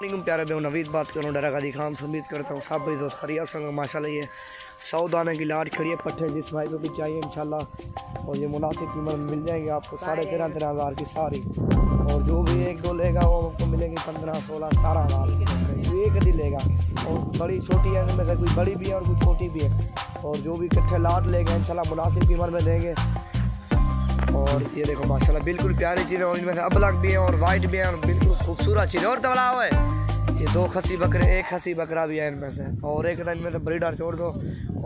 प्यारे भाई नवीद बात करूँ डरा गादी खान से उम्मीद करता हूँ सब भाई दोस्त खरिया संग माशाल्लाह ये 100 दाने की लाट खड़ी है पट्टे जिस भाई को भी चाहिए इंशाल्लाह और ये मुनासिब कीमत में मिल जाएंगे आपको 13,500 की सारी। और जो भी एक दो लेगा वो आपको मिलेगी 15, 16, 17 हज़ार एक ही लेगा। और बड़ी छोटी है इनमें से कोई बड़ी भी है और कोई छोटी भी है। और जो भी इकट्ठे लाट लेगा इंशाल्लाह मुनासिब कीमत में देंगे। और ये देखो माशाल्लाह बिल्कुल प्यारी चीज़ है और इनमें से अबलग भी है और वाइट भी है और बिल्कुल खूबसूरत चीज़ है। और तबला हुआ है ये 2 खसी बकरे, 1 खसी बकरा भी है इनमें से और एक इनमें से ब्रीडर छोड़ दो।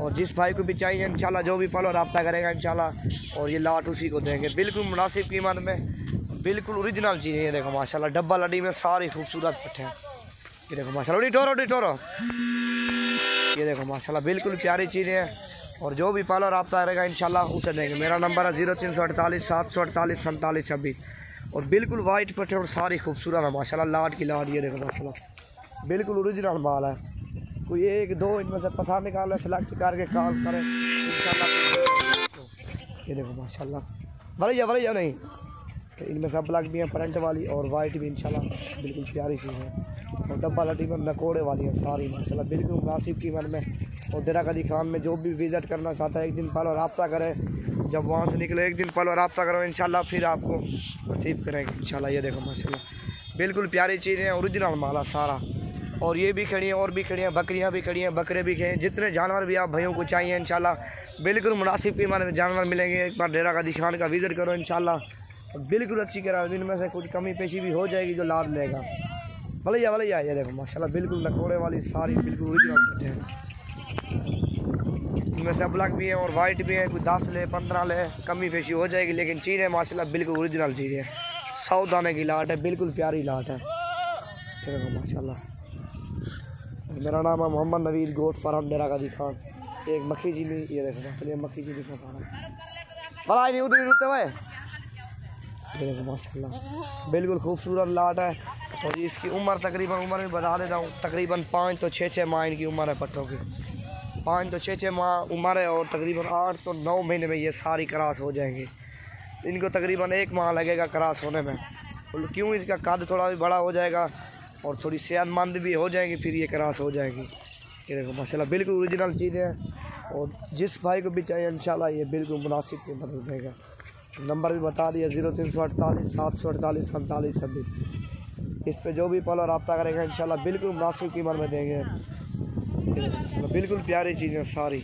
और जिस भाई को भी चाहिए इंशाल्लाह जो भी फॉलो रब्ता करेगा इंशाल्लाह और ये लाट उसी को देंगे बिल्कुल मुनासिब कीमत में, बिल्कुल ओरिजिनल चीज़ है। ये देखो माशाल्लाह डब्बा लड़ी में सारी खूबसूरत पट्टे हैं। ये देखो माशाल्लाह डिटोरो ये देखो माशाल्लाह बिल्कुल प्यारी चीज़ें हैं। और जो भी पालो रब्ता करेगा इंशाल्लाह उसे देंगे। मेरा नंबर है 0348 748 47 26। और बिल्कुल वाइट पट्टे और सारी खूबसूरत है माशाल्लाह लाट की लाट। ये देखो माशाल्लाह बिल्कुल ओरिजिनल माल है। कोई 1 2 इनमें से पसंद निकाले सेलेक्ट करके काम करें इंशाल्लाह। ये देखो माशाल्लाह भरैया नहीं तो इनमें सब ब्लैक भी हैं प्रिंट वाली और वाइट भी इंशाल्लाह बिल्कुल प्यारी चीज़ है। और डब्बा लटी में नकोड़े वाली है सारी माशाल्लाह बिल्कुल मुनासिब कीमत में। और डेरा गादी खान में जो भी विज़िट करना चाहता है एक दिन पहले रब्ता करें, जब वहाँ से निकले एक दिन पहले रब्ता करो इंशाल्लाह फिर आपको नसीब करेंगे इंशाल्लाह। ये देखो माशाल्लाह बिल्कुल प्यारी चीज़ें ओरिजिनल माल है सारा। और ये भी खड़ी हैं और भी खड़ी हैं, बकरियाँ भी खड़ी हैं, बकरे भी खड़े हैं, जितने जानवर भी आप भाइयों को चाहिए इंशाल्लाह बिल्कुल मुनासिब कीमत में जानवर मिलेंगे। एक बार डेरा गादी खान का विज़िट करो इंशाल्लाह बिल्कुल अच्छी तरह इनमें से कुछ कमी पेशी भी हो जाएगी जो लाभ लेगा। भलैया ये देखो माशाल्लाह बिल्कुल नकोड़े वाली सारी बिल्कुल ओरिजिनल पट्टे हैं। इनमें से ब्लैक भी है और वाइट भी है, कुछ 10 ले 15 ले कमी पेशी हो जाएगी लेकिन चीज़ है माशाल्लाह बिल्कुल ओरिजिनल चीज़ है। 100 दाने की लाट है, बिल्कुल प्यारी लाट है। देखो माशाल्लाह मेरा नाम है मोहम्मद नवीद गोट फार्म डेरा गादी खान। एक मक्खी चीनी ये देखो माशाल्लाह मक्खी चीनी का फार्म बड़ा नहीं उधर रुकते हुए। ये देखो माशाल्लाह बिल्कुल खूबसूरत लाट है। और इसकी उम्र तकरीबन उम्र में बता देता हूँ तकरीबन 5 तो 6 माह इनकी उम्र है पट्टों की। 5 तो 6 माह उम्र है और तकरीबन 8 तो 9 महीने में ये सारी क्रॉस हो जाएंगी। इनको तकरीबन 1 माह लगेगा क्रॉस होने में। क्यों इसका कद थोड़ा भी बड़ा हो जाएगा और थोड़ी सेहतमंद भी हो जाएगी फिर ये क्रॉस हो जाएगी। ये देखो माशाल्लाह बिल्कुल ओरिजिनल चीज़ है। और जिस भाई को भी चाहिए इंशाल्लाह ये बिल्कुल मुनासिब कीमत में देगा। नंबर भी बता दिया 0348 748 47 26। इस पे जो भी पलो रब्ता करेगा इंशाल्लाह बिल्कुल मुनासिब कीमत में देंगे। बिल्कुल प्यारी चीज़ें सारी।